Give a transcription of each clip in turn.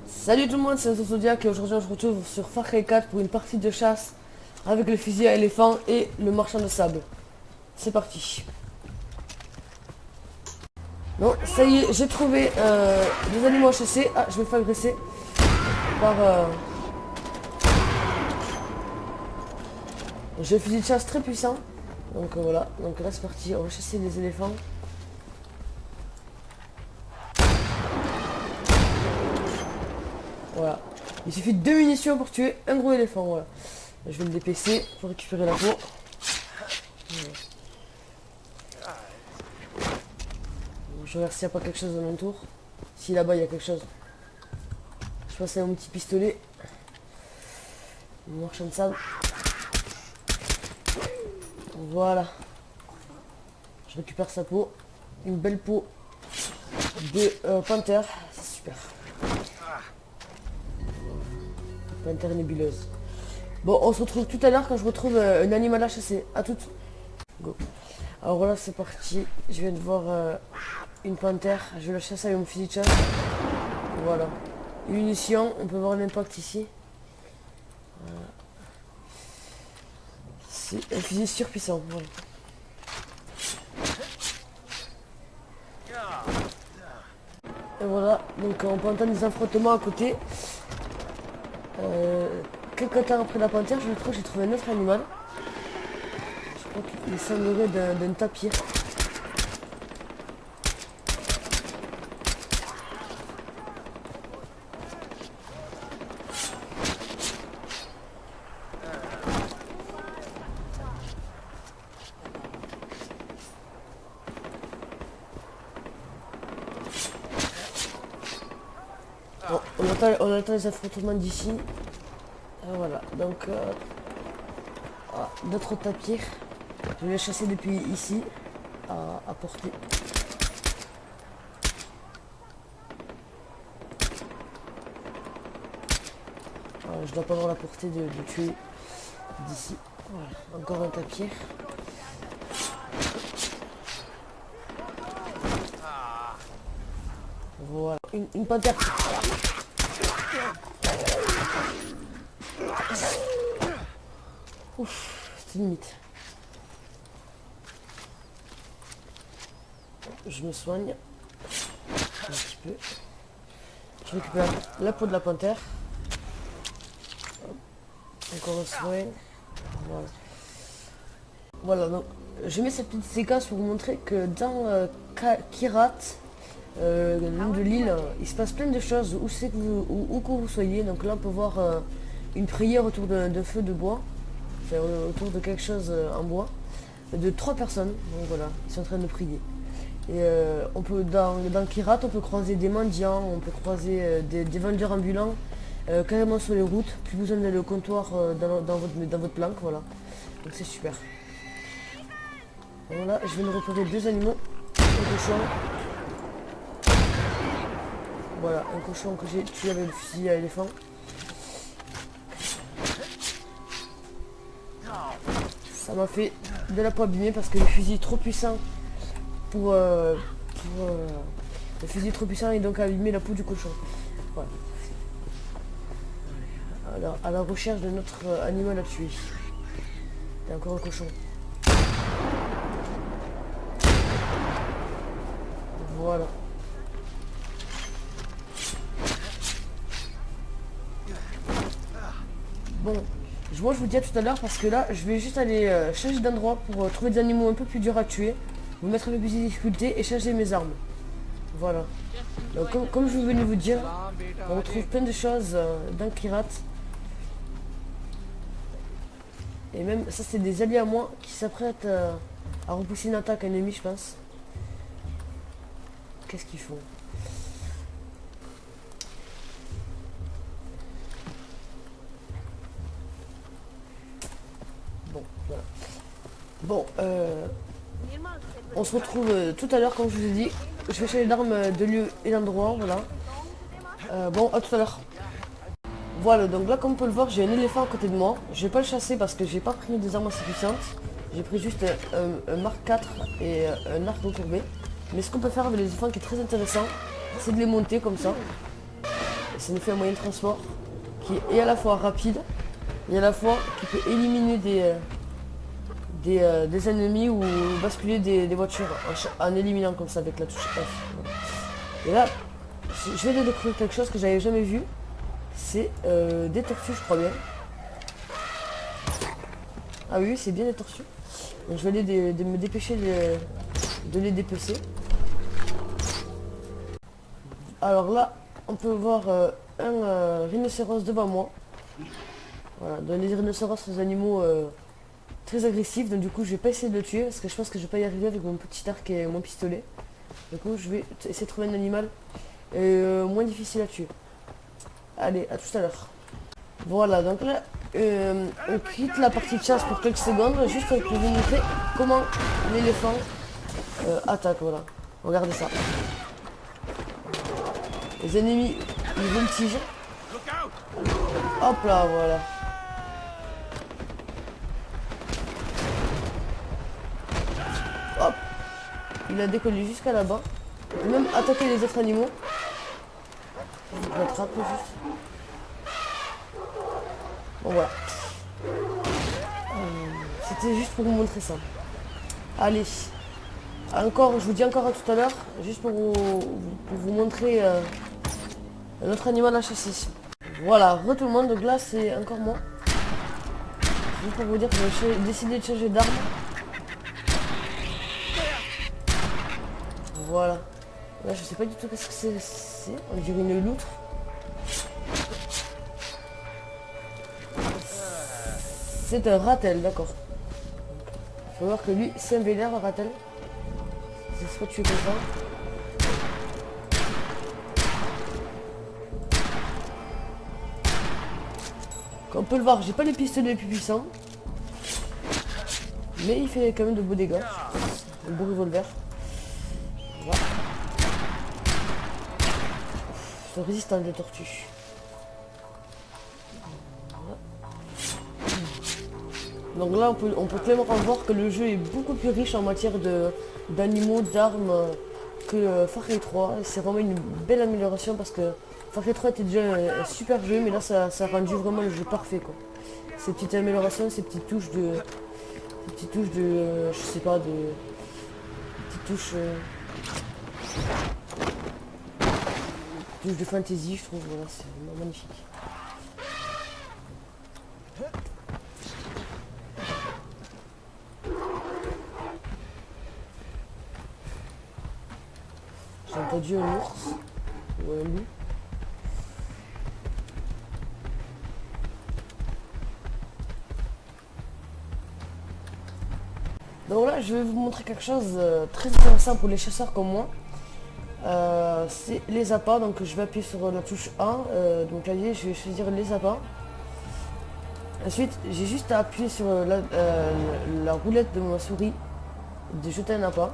Salut tout le monde, c'est Zodiac et aujourd'hui on se retrouve sur Far Cry 4 pour une partie de chasse avec le fusil à éléphant et le marchand de sable. C'est parti. Bon, ça y est, j'ai trouvé des animaux à chasser. Ah, je me fais agresser par... J'ai un fusil de chasse très puissant. Donc voilà, donc là c'est parti, on va chasser les éléphants. Voilà. Il suffit de 2 munitions pour tuer un gros éléphant, voilà. Je vais le dépecer pour récupérer la peau. Je regarde s'il n'y a pas quelque chose alentour. Si là-bas il y a quelque chose. Je passe à mon petit pistolet. Mon marchand de sable. Voilà. Je récupère sa peau. Une belle peau de panthère. C'est super. Panthère nébuleuse. Bon, on se retrouve tout à l'heure quand je retrouve un animal à chasser. À toutes. Go. Alors voilà, c'est parti. Je viens de voir une panthère. Je vais la chasser avec mon fusil de chasse. Voilà. Munitions. On peut voir l'impact ici. C'est un fusil surpuissant. Voilà. Et voilà. Donc on peut entendre des affrontements à côté. Quelques temps après la panthère, je trouve j'ai trouvé un autre animal. Je crois qu'il semblerait d'un tapir. Bon, on entend les affrontements d'ici. Voilà, donc d'autres tapirs. Je vais les chasser depuis ici à portée. Je dois pas avoir la portée de tuer d'ici. Voilà, encore un tapir. Voilà, une panthère. Ouf, c'était limite. Je me soigne un petit peu. Je récupère la peau de la panthère. Encore un soin. Voilà. Voilà, donc je mets cette petite séquence pour vous montrer que dans Kyrat, le nom de l'île, il se passe plein de choses où c'est que où que vous soyez. Donc là on peut voir une prière autour d'un feu de bois. Enfin, autour de quelque chose en bois, de 3 personnes, donc voilà, ils sont en train de prier. Et on peut dans Kyrat, on peut croiser des mendiants, on peut croiser des vendeurs ambulants, carrément sur les routes, plus besoin d'aller au comptoir dans votre planque, voilà. Donc c'est super. Voilà, je viens de repérer 2 animaux, un cochon. Voilà, un cochon que j'ai tué avec le fusil à éléphant. Ça m'a fait de la peau abîmée parce que le fusil est trop puissant le fusil est trop puissant et donc abîmer la peau du cochon. Voilà. Alors à la recherche de notre animal à tuer. Il y a encore un cochon. Voilà. Bon. Moi je vous dis à tout à l'heure parce que là je vais juste aller changer d'endroit pour trouver des animaux un peu plus durs à tuer, vous mettre un peu plus de difficulté et changer mes armes. Voilà. Donc comme je venais vous dire, on retrouve plein de choses dans Kyrat. Et même ça c'est des alliés à moi qui s'apprêtent à repousser une attaque ennemie je pense. Qu'est-ce qu'ils font? Bon, voilà. Bon, on se retrouve tout à l'heure, comme je vous ai dit. Je vais changer d'armes de lieu et d'endroit, voilà. Bon, à tout à l'heure. Voilà, donc là, comme on peut le voir, j'ai un éléphant à côté de moi. Je vais pas le chasser parce que j'ai pas pris des armes assez puissantes. J'ai pris juste un Mark 4 et un arc recourbé. Mais ce qu'on peut faire avec les éléphants qui est très intéressant, c'est de les monter comme ça. ça nous fait un moyen de transport qui est à la fois rapide et à la fois qui peut éliminer des ennemis ou basculer des voitures en éliminant comme ça avec la touche F. Voilà. Et là, je vais découvrir quelque chose que j'avais jamais vu. C'est des tortues, je crois bien. Ah oui, c'est bien des tortues. Donc je vais aller me dépêcher de les dépecer. Alors là, on peut voir un rhinocéros devant moi. Voilà, donc les rhinocéros sont des animaux très agressifs, donc du coup je vais pas essayer de le tuer parce que je pense que je vais pas y arriver avec mon petit arc et mon pistolet. Du coup je vais essayer de trouver un animal moins difficile à tuer. Allez, à tout à l'heure. Voilà, donc là on quitte la partie de chasse pour quelques secondes, juste pour vous montrer comment l'éléphant attaque. Voilà, regardez ça. Les ennemis, ils voltigent. Hop là, voilà. Hop. Il a décollé jusqu'à là-bas. Il peut même attaquer les autres animaux. Je l'attrape juste. Bon voilà. C'était juste pour vous montrer ça. Allez. Encore, je vous dis encore à tout à l'heure. Juste pour vous montrer notre animal à chasser. Voilà, re tout le monde, donc là c'est encore moi. Juste pour vous dire que j'ai décidé de changer d'arme. Voilà. Là je sais pas du tout qu'est-ce que c'est. On dirait une loutre. C'est un ratel, d'accord. Faut voir que lui c'est un vénère, un ratel. C'est soit tué comme ça. Comme on peut le voir, j'ai pas les pistolets les plus puissants. Mais il fait quand même de beaux dégâts. Un beau revolver. Voilà. C'est résistant des tortues. Voilà. Donc là on peut clairement voir que le jeu est beaucoup plus riche en matière d'animaux, d'armes que Far Cry 3. C'est vraiment une belle amélioration parce que Far Cry 3 était déjà un super jeu, mais là ça a rendu vraiment le jeu parfait quoi. Ces petites améliorations, ces petites touches de... je sais pas, de... petites touches de fantasy, je trouve, voilà, c'est vraiment magnifique. J'ai entendu un ours ou un loup. Donc là, je vais vous montrer quelque chose de très intéressant pour les chasseurs comme moi. C'est les appâts, donc je vais appuyer sur la touche A, donc clavier, je vais choisir les appâts. Ensuite, j'ai juste à appuyer sur la roulette de ma souris, de jeter un appât.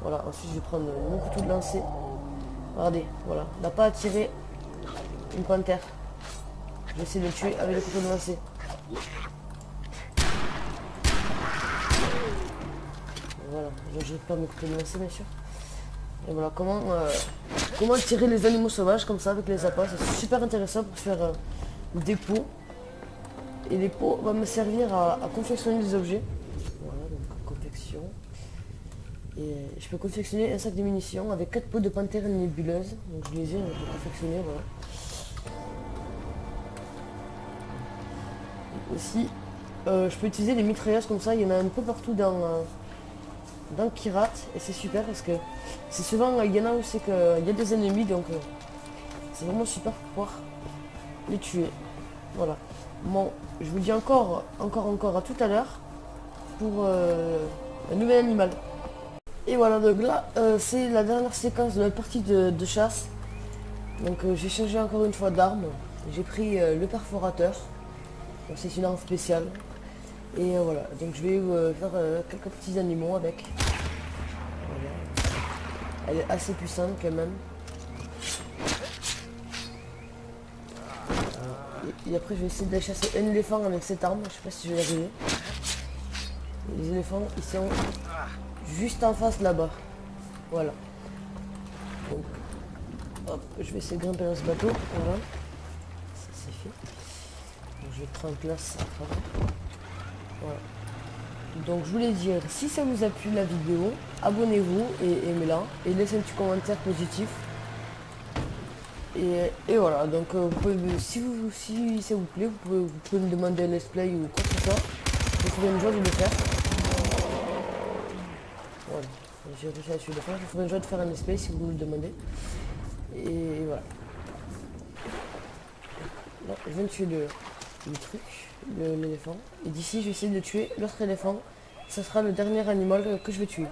Voilà, ensuite je vais prendre mon couteau de lancer. Regardez, voilà, l'appât a tiré une panthère. Je vais essayer de le tuer avec le couteau de lancer. Voilà, je ne jette pas mes couteaux de lancer bien sûr. Et voilà, comment tirer les animaux sauvages comme ça avec les appâts. C'est super intéressant pour faire des pots. Et les pots vont me servir à confectionner des objets. Voilà, donc confection. Et je peux confectionner un sac de munitions avec 4 pots de panthère nébuleuse. Donc je les ai confectionnés, voilà. Et aussi, je peux utiliser des mitrailleuses comme ça, il y en a un peu partout dans Kyrat, et c'est super parce que c'est souvent, il y en a où c'est qu'il y a des ennemis, donc c'est vraiment super pour pouvoir les tuer. Voilà. Bon, je vous dis encore à tout à l'heure pour un nouvel animal. Et voilà, donc là, c'est la dernière séquence de notre partie de chasse. Donc j'ai changé encore une fois d'arme. J'ai pris le perforateur. C'est une arme spéciale. Et voilà, donc je vais faire quelques petits animaux avec. Voilà. Elle est assez puissante quand même. Et après je vais essayer de chasser un éléphant avec cette arme. Je sais pas si je vais y arriver. Les éléphants ils sont juste en face là-bas. Voilà. Donc Hop, je vais essayer de grimper dans ce bateau. Voilà. Ça c'est fait. Donc, je vais être en place à travers. Voilà. Donc je voulais dire, si ça vous a plu la vidéo, abonnez-vous et aimez-la. Et laissez un petit commentaire positif. Et voilà, donc vous pouvez, si ça vous plaît, vous pouvez me demander un let's play ou quoi que ce soit. Je ferai une joie de le faire. Voilà, j'ai réussi à le faire. Je ferai une joie de faire un let's play si vous me le demandez. Et voilà. Là, je viens de tuer le truc, l'éléphant. Et d'ici, je vais essayer de tuer l'autre éléphant. Ça sera le dernier animal que je vais tuer.